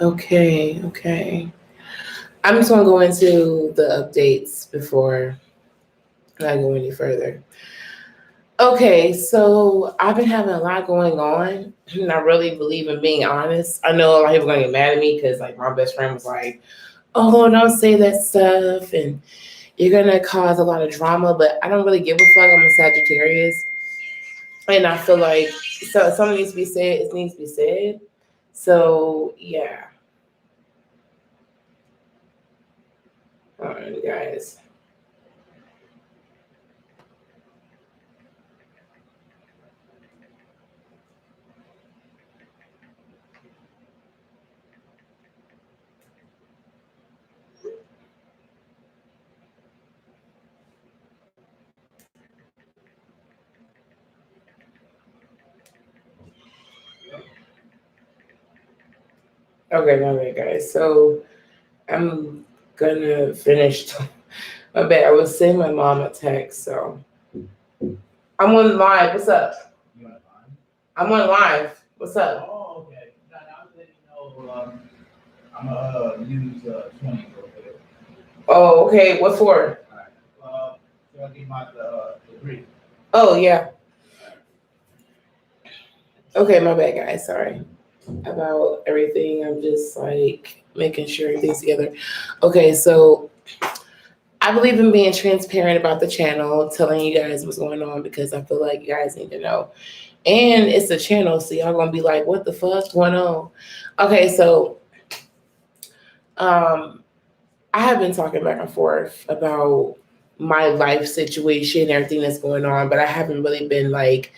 Okay, okay. I'm just gonna go into the updates before I go any further. Okay, so I've been having a lot going on, and I really believe in being honest. I know a lot of people are gonna get mad at me because, like, my best friend was like, "Oh, don't say that stuff," and you're gonna cause a lot of drama. But I don't really give a fuck. I'm a Sagittarius, and I feel like so if something needs to be said, it needs to be said. So yeah, all right, guys. Okay, my bad, guys. So I'm gonna finish. My bad. I was sending my mom a text, so I'm on live. What's up? You want to I'm on live. What's up? Oh, okay. Now, I was letting you know I'm going to use 20 real quick. Oh, okay. What for? All right. So I get my degree. Oh, yeah. Okay, my bad, guys. Sorry about everything. I'm just like making sure everything's together. Okay, so I believe in being transparent about the channel, telling you guys what's going on because I feel like you guys need to know. And it's a channel, so y'all gonna be like, what the fuck's going on? Okay, so um I have been talking back and forth about my life situation, everything that's going on, but I haven't really been like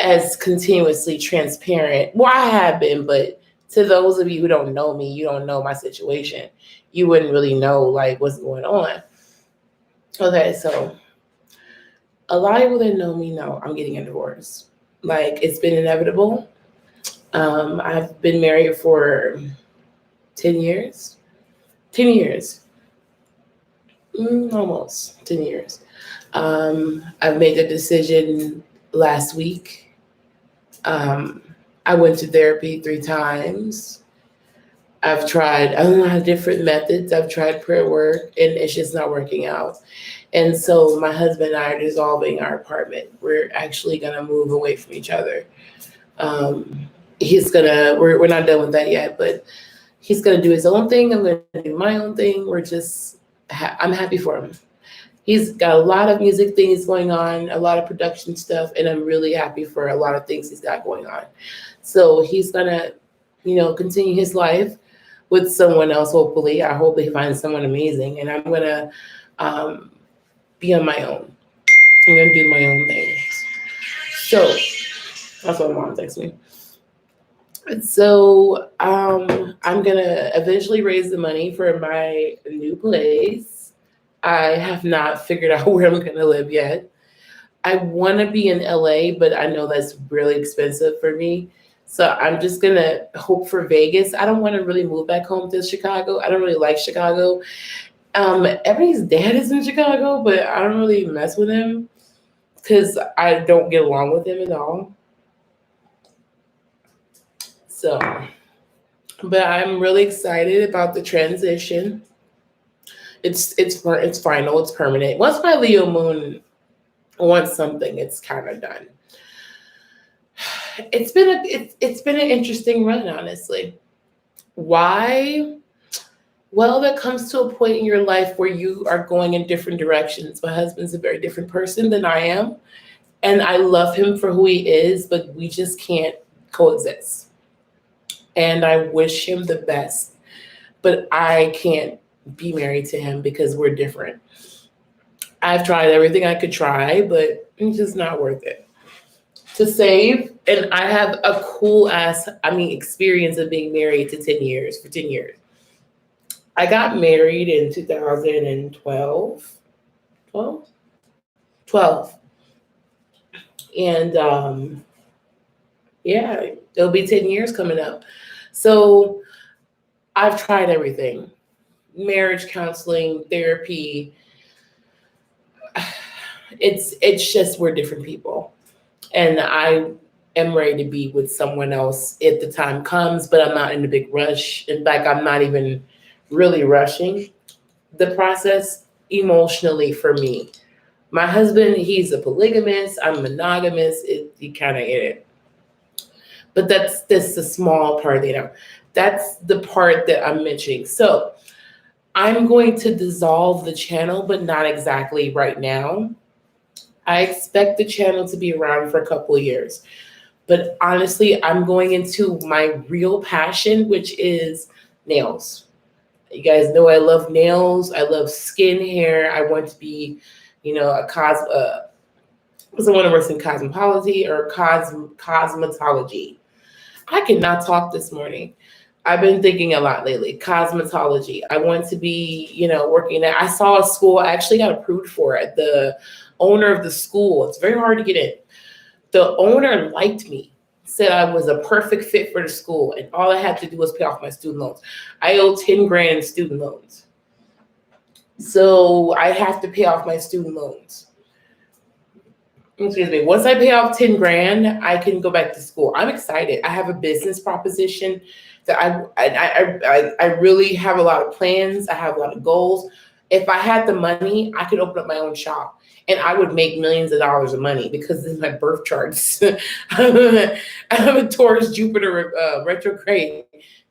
as continuously transparent. Well, I have been, but to those of you who don't know me, you don't know my situation. You wouldn't really know like what's going on. Okay, so a lot of people that know me know I'm getting a divorce. Like it's been inevitable. I've been married for 10 years. 10 years. Almost 10 years. I've made the decision last week. Um, I went to therapy 3 times. I've tried a lot of different methods. I've tried prayer work, and it's just not working out. And so my husband and I are dissolving our apartment. We're actually gonna move away from each other. Um, we're not done with that yet, but he's gonna do his own thing. I'm gonna do my own thing. I'm happy for him. He's got a lot of music things going on, a lot of production stuff, and I'm really happy for a lot of things he's got going on. So he's gonna, continue his life with someone else. Hopefully, I hope he finds someone amazing, and I'm gonna um, be on my own. I'm gonna do my own thing. So that's what mom texts me. So I'm gonna eventually raise the money for my new place. I have not figured out where I'm gonna live yet. I want to be in LA, but I know that's really expensive for me. So I'm just gonna hope for Vegas. I don't want to really move back home to Chicago. I don't really like Chicago. Everybody's dad is in Chicago, but I don't really mess with him because I don't get along with him at all. So, but I'm really excited about the transition. It's final. It's permanent. Once my Leo moon wants something, it's kind of done. It's been an interesting run, honestly. Why? Well, that comes to a point in your life where you are going in different directions. My husband's a very different person than I am, and I love him for who he is, but we just can't coexist. And I wish him the best, but I can't be married to him because we're different. I've tried everything I could try, but it's just not worth it to save. And I have a cool ass, experience of being married to 10 years for 10 years. I got married in 2012. 12? 12. And yeah, it'll be 10 years coming up. So I've tried everything: marriage counseling, therapy. It's just we're different people. And I am ready to be with someone else if the time comes, but I'm not in a big rush. In fact, I'm not even really rushing the process emotionally for me. My husband, he's a polygamist. I'm monogamous. You kind of get it. But that's a small part, That's the part that I'm mentioning. So I'm going to dissolve the channel, but not exactly right now. I expect the channel to be around for a couple of years. But honestly, I'm going into my real passion, which is nails. You guys know I love nails. I love skin, hair. I want to be, someone who works in cosmetology or cosmetology. I cannot talk this morning. I've been thinking a lot lately. Cosmetology. I want to be, working at. I saw a school. I actually got approved for it. The owner of the school. It's very hard to get in. The owner liked me. Said I was a perfect fit for the school, and all I had to do was pay off my student loans. I owe 10 grand in student loans. So I have to pay off my student loans. Excuse me. Once I pay off 10 grand, I can go back to school. I'm excited. I have a business proposition that I really have a lot of plans. I have a lot of goals. If I had the money, I could open up my own shop and I would make millions of dollars of money because this is my birth charts. I have a Taurus, Jupiter, retrograde,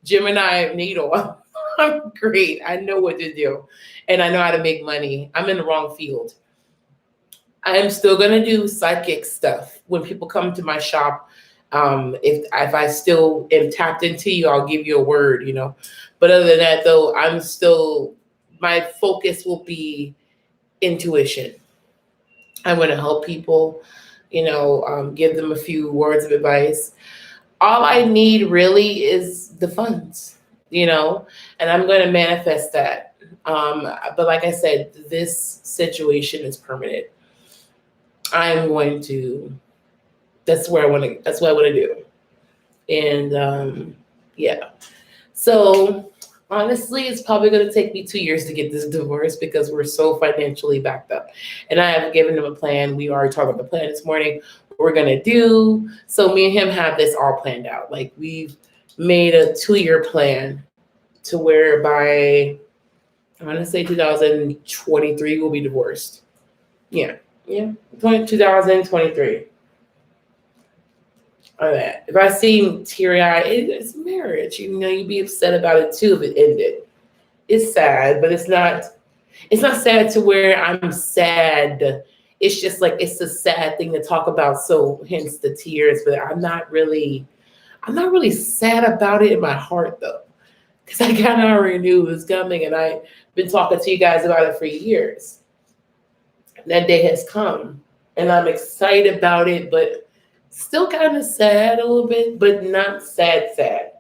Gemini, natal. I'm great. I know what to do and I know how to make money. I'm in the wrong field. I am still going to do psychic stuff when people come to my shop. If I still am tapped into you, I'll give you a word, But other than that, though, my focus will be intuition. I want to help people, give them a few words of advice. All I need really is the funds, and I'm going to manifest that. But like I said, this situation is permanent. I'm going to, that's what I want to do. And yeah. So honestly, it's probably going to take me 2 years to get this divorce because we're so financially backed up. And I have given him a plan. We already talked about the plan this morning. What we're going to do. So me and him have this all planned out. Like we've made a 2-year plan to where by, I want to say 2023, we'll be divorced. Yeah. 2023. All that. If I see teary-eyed, it's marriage. You'd be upset about it too if it ended. It's sad, but it's not sad to where I'm sad. It's just like it's a sad thing to talk about, so hence the tears. But I'm not really sad about it in my heart though. Because I kind of already knew it was coming and I've been talking to you guys about it for years. That day has come and I'm excited about it, but still kind of sad a little bit, but not sad.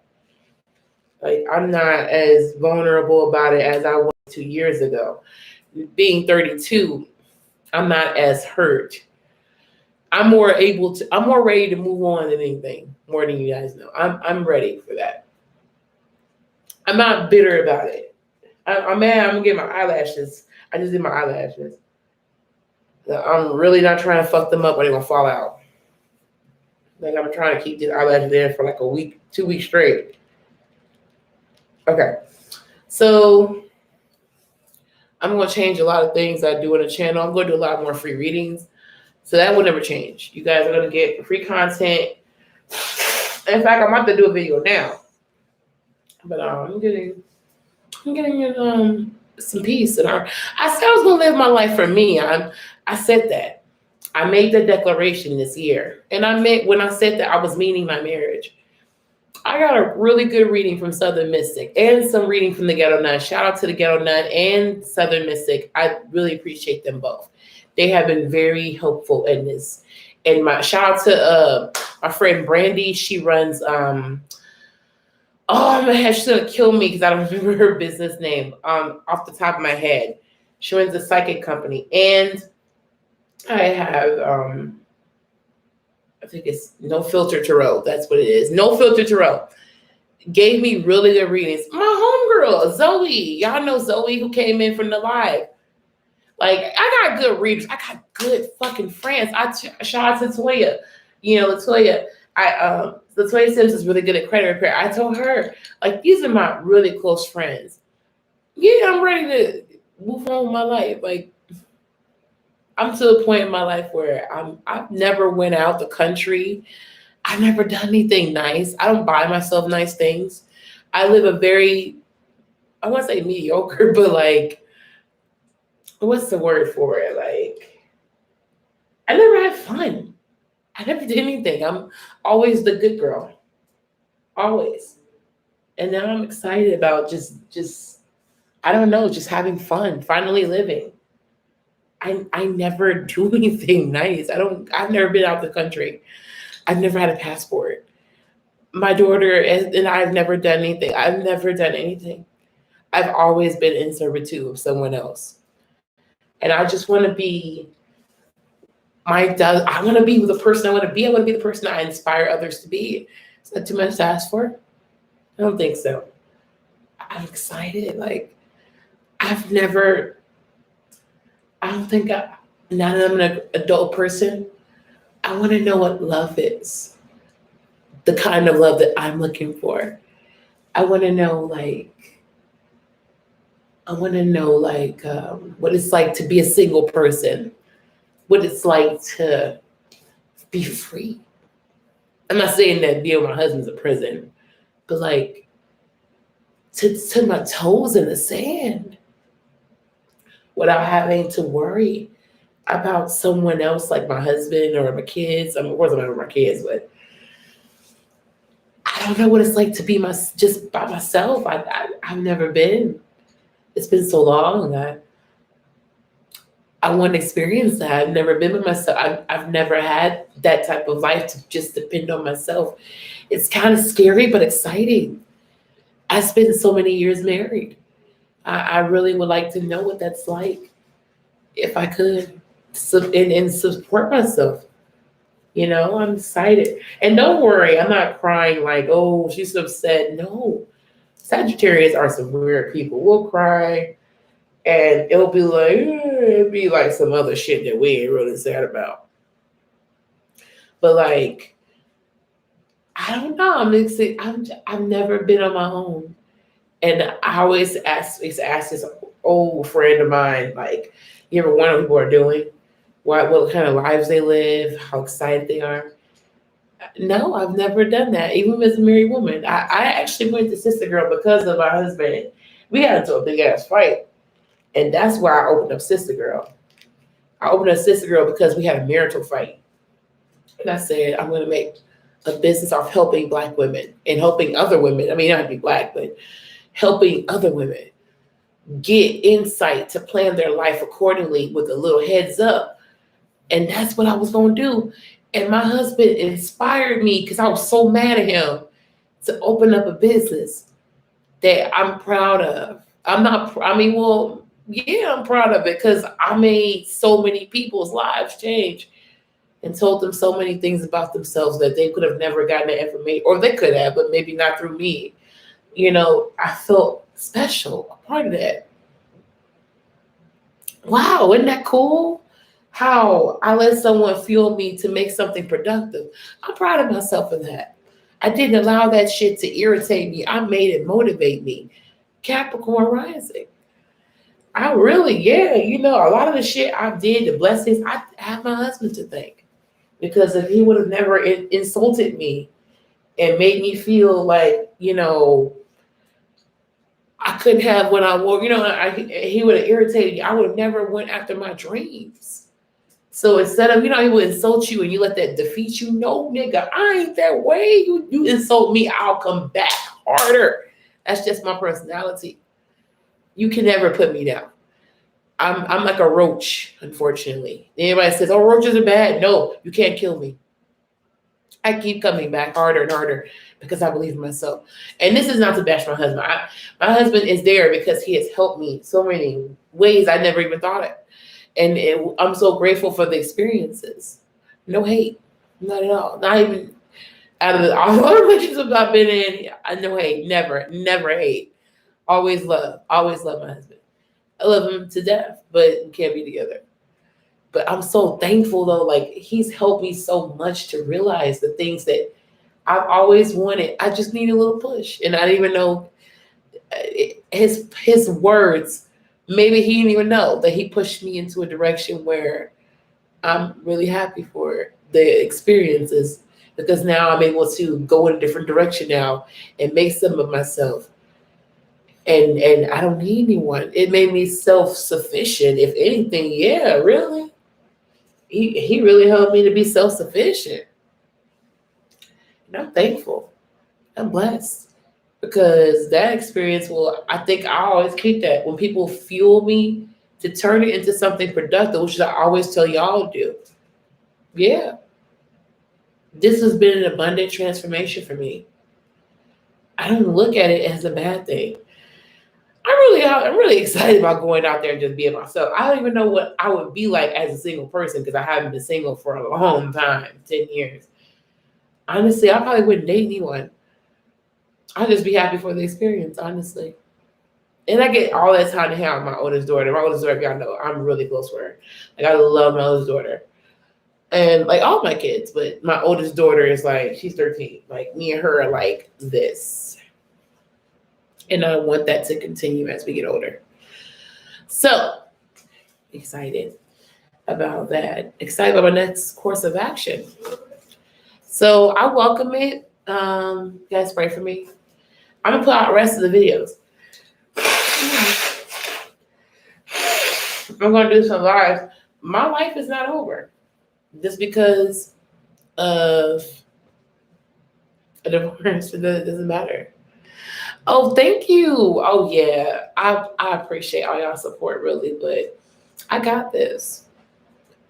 Like I'm not as vulnerable about it as I was 2 years ago. Being 32, I'm not as hurt. I'm more ready to move on than anything, more than you guys know. I'm ready for that. I'm not bitter about it. I'm mad I'm gonna get my eyelashes. I just did my eyelashes. I'm really not trying to fuck them up or they're gonna fall out. Like I'm trying to keep these eyelashes there for like a week, 2 weeks straight. Okay. So I'm gonna change a lot of things I do on the channel. I'm gonna do a lot more free readings. So that will never change. You guys are gonna get free content. In fact, I'm about to do a video now. But I'm getting some peace. And I said I was gonna live my life for me. I said that. I made the declaration this year. And when I said that, I was meaning my marriage. I got a really good reading from Southern Mystic and some reading from the Ghetto Nun. Shout out to the Ghetto Nun and Southern Mystic. I really appreciate them both. They have been very helpful in this. And my shout out to my friend Brandy. She runs oh my gosh, she's gonna kill me because I don't remember her business name off the top of my head. She runs a psychic company. And I have I think it's No Filter Tarot. That's what it is. No Filter Tarot. Gave me really good readings. My homegirl, Zoe. Y'all know Zoe who came in from the live. Like, I got good readers. I got good fucking friends. Shout out to Toya. Latoya. The Toya Sims is really good at credit repair. I told her, like, these are my really close friends. Yeah, I'm ready to move on with my life. Like, I'm to a point in my life where I've never went out the country. I've never done anything nice. I don't buy myself nice things. I live a very, I want to say mediocre, but like, what's the word for it? Like, I never had fun. I never did anything. I'm always the good girl. Always. And now I'm excited about just I don't know, just having fun, finally living. I never do anything nice. I've never been out the country. I've never had a passport. My daughter and I have never done anything. I've never done anything. I've always been in servitude of someone else. And I just want to be I want to be the person I want to be. I want to be the person I inspire others to be. Is that too much to ask for? I don't think so. I'm excited. Like, I've never, I don't think now that I'm an adult person, I want to know what love is. The kind of love that I'm looking for. I want to know, what it's like to be a single person, what it's like to be free. I'm not saying that being with my husband's a prison, but like to my toes in the sand without having to worry about someone else like my husband or my kids. I mean, of course I'm not my kids, but I don't know what it's like to be just by myself. I've never been. It's been so long. I want to experience that. I've never been with myself. I've never had that type of life to just depend on myself. It's kind of scary, but exciting. I spent so many years married. I really would like to know what that's like if I could and support myself. I'm excited. And don't worry, I'm not crying like, oh, she's so upset. No. Sagittarius are some weird people. We'll cry and it'll be like some other shit that we ain't really sad about. But like, I don't know. I've never been on my own. And I always ask this old friend of mine, like, you ever wonder what people are doing? What kind of lives they live, how excited they are. No, I've never done that. Even as a married woman, I actually went to Sister Girl because of my husband. We got into a big ass fight. And that's why I opened up Sister Girl. I opened up Sister Girl because we had a marital fight. And I said, I'm going to make a business off helping Black women and helping other women. I mean, not to be Black, but helping other women get insight to plan their life accordingly with a little heads up. And that's what I was going to do. And my husband inspired me because I was so mad at him to open up a business that I'm proud of. I'm proud of it because I made so many people's lives change and told them so many things about themselves that they could have never gotten that information, or they could have, but maybe not through me. I felt special, a part of that. Wow, isn't that cool? How I let someone fuel me to make something productive. I'm proud of myself for that. I didn't allow that shit to irritate me. I made it motivate me. Capricorn rising. I really, a lot of the shit I did, the blessings, I have my husband to thank. Because if he would have never insulted me and made me feel like, I couldn't have what I want, he would have irritated me. I would have never went after my dreams. So instead of, he would insult you and you let that defeat you. No, nigga, I ain't that way. You insult me, I'll come back harder. That's just my personality. You can never put me down. I'm like a roach, unfortunately. Anybody says, oh, roaches are bad. No, you can't kill me. I keep coming back harder and harder because I believe in myself. And this is not to bash my husband. My husband is there because he has helped me so many ways I never even thought of. And I'm so grateful for the experiences. No hate, not at all. Not even out of all the relationships I've been in. No hate, never hate. Always love my husband. I love him to death, but we can't be together. But I'm so thankful though, like he's helped me so much to realize the things that I've always wanted. I just need a little push, and I didn't even know his words. Maybe he didn't even know that he pushed me into a direction where I'm really happy for the experiences, because now I'm able to go in a different direction now and make some of myself. And I don't need anyone. It made me self-sufficient. If anything, yeah, really. He really helped me to be self-sufficient. And I'm thankful. I'm blessed. Because that experience will, I think I always keep that. When people fuel me to turn it into something productive, which I always tell y'all to do. Yeah. This has been an abundant transformation for me. I don't look at it as a bad thing. I'm really excited about going out there and just being myself. I don't even know what I would be like as a single person, because I haven't been single for a long time, 10 years. Honestly, I probably wouldn't date anyone. I'd just be happy for the experience, honestly. And I get all that time to hang out with my oldest daughter. My oldest daughter, y'all know, I'm really close with her. Like, I love my oldest daughter. And like all my kids, but my oldest daughter is like, she's 13. Like, me and her are like this. And I want that to continue as we get older. So, excited about that. Excited about my next course of action. So, I welcome it. You guys pray for me. I'm going to put out the rest of the videos. I'm going to do some lives. My life is not over just because of a divorce. It doesn't matter. Oh, thank you. Oh, yeah. I appreciate all y'all support, really, but I got this.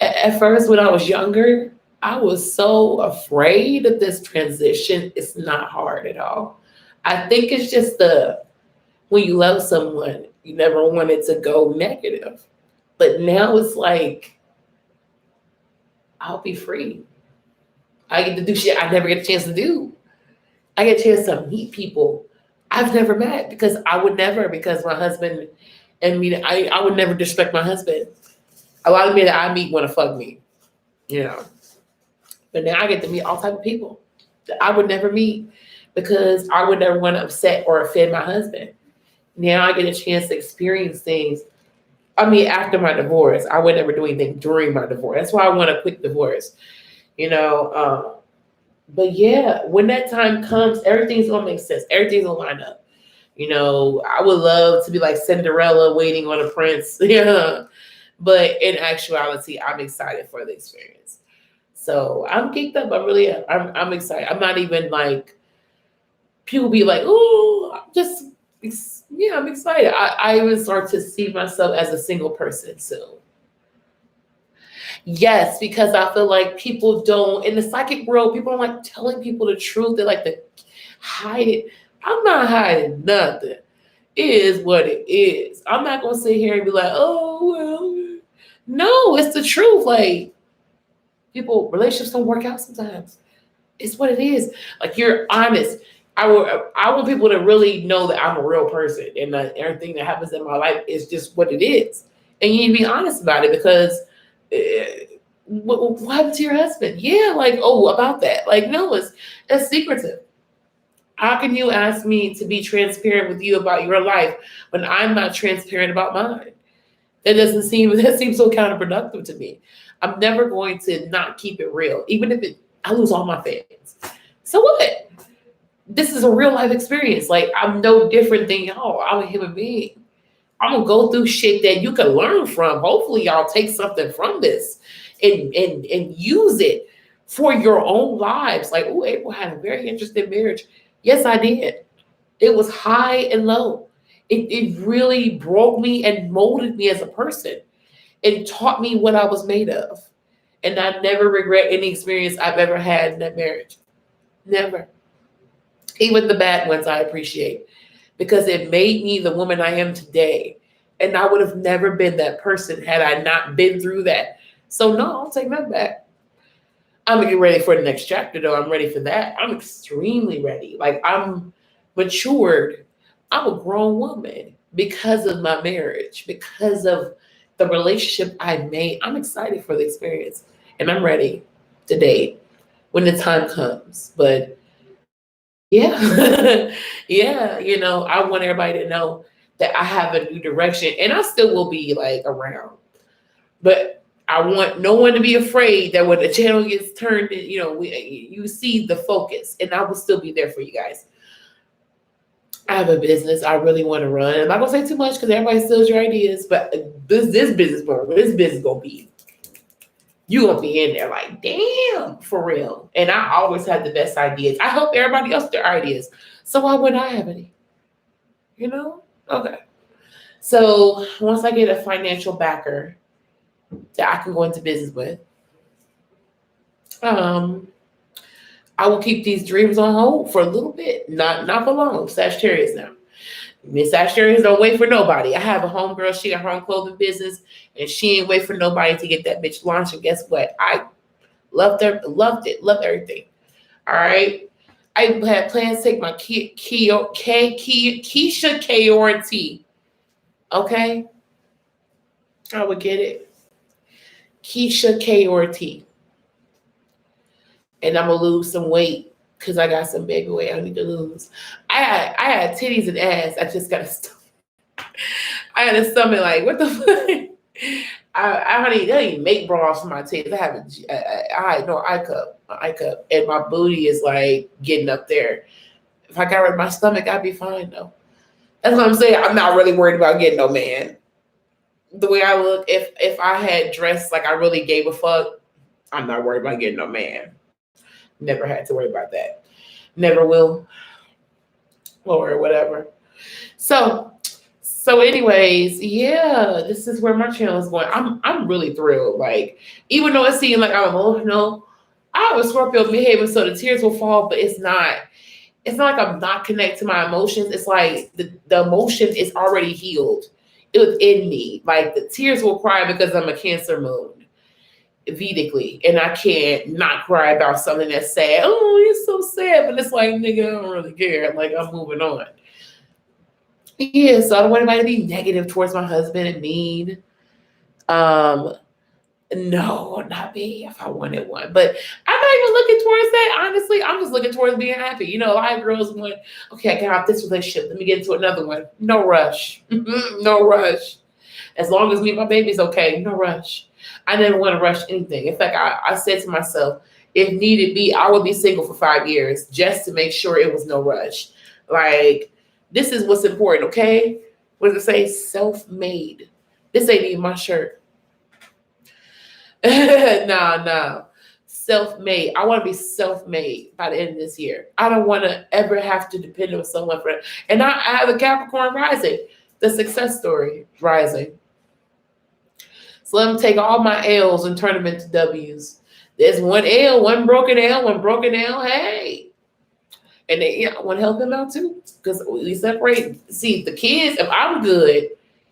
At first, when I was younger, I was so afraid of this transition. It's not hard at all. I think it's just when you love someone, you never want it to go negative. But now it's like, I'll be free. I get to do shit I never get a chance to do. I get a chance to meet people I've never met, because my husband and me, I would never disrespect my husband. A lot of men that I meet want to fuck me, you know. But now I get to meet all type of people that I would never meet, because I would never want to upset or offend my husband. Now I get a chance to experience things. I mean, after my divorce, I would never do anything during my divorce. That's why I want a quick divorce, you know. But yeah, when that time comes, everything's gonna make sense. Everything's gonna line up. You know, I would love to be like Cinderella waiting on a prince. Yeah. But in actuality, I'm excited for the experience. So I'm geeked up. I really am. I'm excited. I'm not even like, people be like, oh, I'm excited. I even start to see myself as a single person soon. Yes, because I feel like people don't, in the psychic world, people don't like telling people the truth. They like to hide it. I'm not hiding nothing. It is what it is. I'm not going to sit here and be like, oh, well, no, it's the truth. Like, relationships don't work out sometimes. It's what it is. Like, you're honest. I want people to really know that I'm a real person, and that everything that happens in my life is just what it is. And you need to be honest about it, because what happened to your husband? Yeah, like, oh, about that. Like, no, it's secretive. How can you ask me to be transparent with you about your life when I'm not transparent about mine? That seems so counterproductive to me. I'm never going to not keep it real, even if I lose all my fans. So what? This is a real life experience. Like, I'm no different than y'all. I'm a human being. I'm gonna go through shit that you can learn from. Hopefully, y'all take something from this and use it for your own lives. Like, oh, April had a very interesting marriage. Yes, I did. It was high and low. It really broke me and molded me as a person and taught me what I was made of. And I never regret any experience I've ever had in that marriage. Never. Even the bad ones I appreciate, because it made me the woman I am today. And I would have never been that person had I not been through that. So no, I'll take that back. I'm gonna get ready for the next chapter, though. I'm ready for that. I'm extremely ready. Like, I'm matured. I'm a grown woman because of my marriage, because of the relationship I made. I'm excited for the experience, and I'm ready to date when the time comes. But Yeah. Yeah. I want everybody to know that I have a new direction and I still will be like around. But I want no one to be afraid that when the channel gets turned, you see the focus and I will still be there for you guys. I have a business I really want to run. I'm not gonna say too much because everybody steals your ideas, but this business gonna be you gonna be in there like, damn, for real. And I always have the best ideas. I help everybody else their ideas. So why wouldn't I have any? Okay. So once I get a financial backer that I can go into business with, um, I will keep these dreams on hold for a little bit. Not for long. Sagittarius now. Miss Sagittarius don't wait for nobody. I have a homegirl, she got her own clothing business, and she ain't wait for nobody to get that bitch launched. And guess what? I loved it, loved everything. All right. I had plans to take my Keisha KRT. Okay. I would get it. Keisha KRT. And I'm gonna lose some weight because I got some baby weight I need to lose. I had titties and ass. I just got a stomach. I had a stomach like what the fuck. I don't even make bras for my titties. I have an I cup, and my booty is like getting up there. If I got rid of my stomach, I'd be fine though. That's what I'm saying. I'm not really worried about getting no man. The way I look, if I had dressed like I really gave a fuck, I'm not worried about getting no man. Never had to worry about that. Never will. Or whatever. So anyways, yeah, this is where my channel is going. I'm really thrilled. Like, even though it seems like I'm emotional, I have a Scorpio behaving so the tears will fall, but it's not like I'm not connected to my emotions. It's like the emotion is already healed. It was in me. Like the tears will cry because I'm a Cancer moon. Vedically, and I can't not cry about something that's sad. Oh, it's so sad, but it's like, nigga, I don't really care. Like, I'm moving on. Yeah, so I don't want anybody to be negative towards my husband and mean. Um, no, not me if I wanted one. But I'm not even looking towards that. Honestly, I'm just looking towards being happy. A lot of girls want, okay, I got out this relationship. Let me get into another one. No rush. No rush. As long as me and my baby's okay, no rush. I never want to rush anything. In fact, I said to myself, if needed be, I would be single for 5 years just to make sure it was no rush. Like, this is what's important, okay? What does it say? Self-made. This ain't even my shirt. No. Self-made. I want to be self-made by the end of this year. I don't want to ever have to depend on someone for it. And I have a Capricorn rising, the success story rising. So let them take all my L's and turn them into W's. There's one L, one broken L, hey. And I want to help him out too. Because we separate. See, the kids, if I'm good,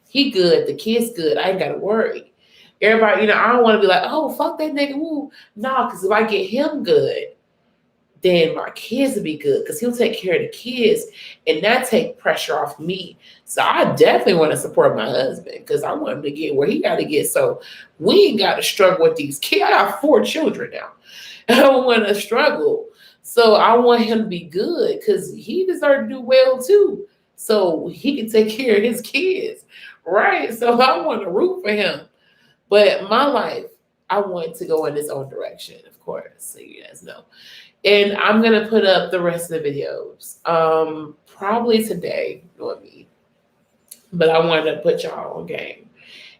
he good, the kid's good. I ain't got to worry. Everybody, I don't want to be like, oh, fuck that nigga. Woo. No, because if I get him good, then my kids will be good because he'll take care of the kids and that take pressure off me. So I definitely want to support my husband because I want him to get where he got to get. So we ain't got to struggle with these kids. I got 4 children now. I don't want to struggle. So I want him to be good because he deserves to do well too. So he can take care of his kids, right? So I want to root for him. But my life, I want to go in its own direction, of course. So you guys know. And I'm going to put up the rest of the videos. Probably today, not me. But I wanted to put y'all on game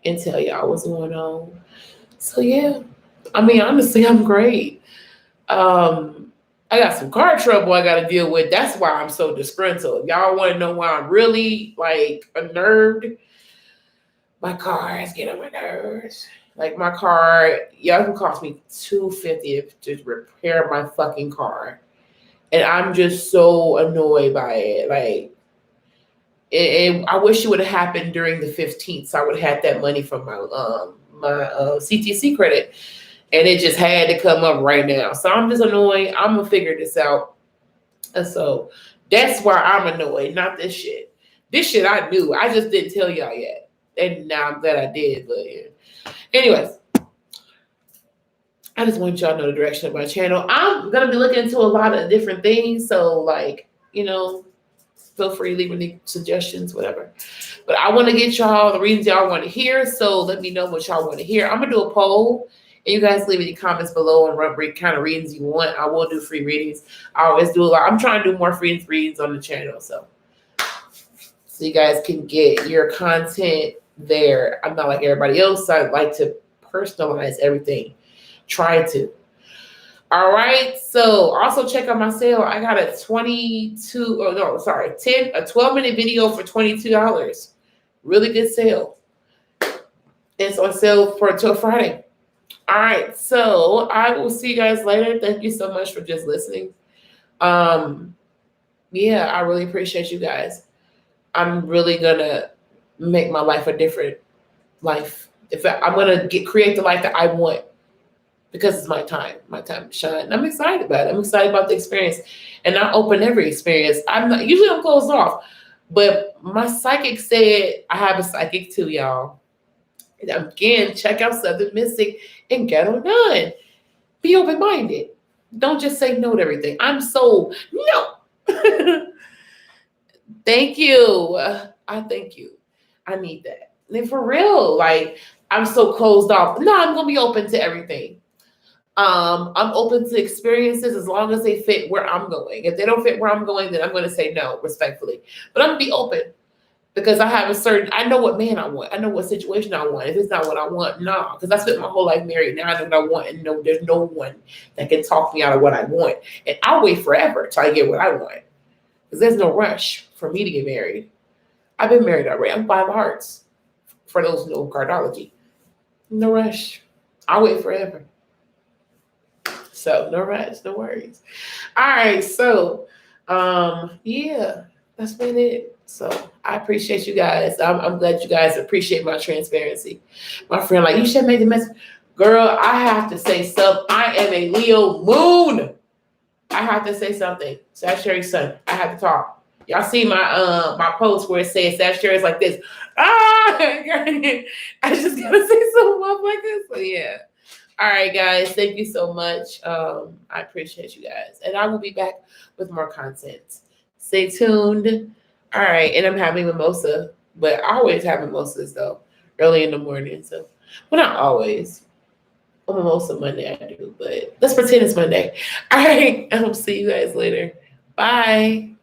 and tell y'all what's going on. So yeah. I mean, honestly, I'm great. I got some car trouble I got to deal with. That's why I'm so disgruntled. Y'all want to know why I'm really like unnerved? My car is getting on my nerves. Like my car, y'all can cost me $250 to repair my fucking car, and I'm just so annoyed by it. Like, I wish it would have happened during the 15th, so I would have had that money from my CTC credit, and it just had to come up right now. So I'm just annoyed. I'm gonna figure this out, and so that's why I'm annoyed. Not this shit. This shit I knew. I just didn't tell y'all yet, and now I'm glad I did. But yeah. Anyways, I just want y'all to know the direction of my channel. I'm gonna be looking into a lot of different things. So like, feel free to leave any suggestions, whatever. But I want to get y'all the reasons y'all want to hear. So let me know what y'all want to hear. I'm gonna do a poll, and you guys leave any comments below on what kind of readings you want. I will do free readings. I always do a lot. I'm trying to do more free readings on the channel, so you guys can get your content there. I'm not like everybody else. I like to personalize everything. Try to. All right. So also check out my sale. I got a 12-minute video for $22. Really good sale. It's on sale till Friday. All right. So I will see you guys later. Thank you so much for just listening. Yeah, I really appreciate you guys. I'm really gonna make my life a different life. I'm gonna create the life that I want, because it's my time to shine. I'm excited about it. I'm excited about the experience, and I open every experience. I'm closed off, but my psychic said I have a psychic too, y'all. And again, check out Southern Mystic and get on done. Be open-minded. Don't just say no to everything. I'm so no. Thank you. I thank you. I need that. And for real, like, I'm so closed off. No, I'm gonna be open to everything. I'm open to experiences as long as they fit where I'm going. If they don't fit where I'm going, then I'm going to say no respectfully. But I'm going to be open, because I know what man I want. I know what situation I want. If it's not what I want, no. Because I spent my whole life married. Now I know what I want, and no, there's no one that can talk me out of what I want. And I'll wait forever till I get what I want. Because there's no rush for me to get married. I've been married already. I'm 5 hearts. For those who know cardology. No rush. I'll wait forever. So no rush, no worries. All right, so yeah, that's been it. So I appreciate you guys. I'm glad you guys appreciate my transparency. My friend, like, you should make the message. Girl, I have to say something. I am a Leo moon. I have to say something. Sagittarius sun. I have to talk. Y'all see my post where it says Sagittarius like this. I just gotta say something up like this. So yeah. All right, guys. Thank you so much. I appreciate you guys. And I will be back with more content. Stay tuned. All right. And I'm having mimosa, but I always have mimosas, though, early in the morning. So, well, not always. On mimosa Monday, I do. But let's pretend it's Monday. All right. I'll see you guys later. Bye.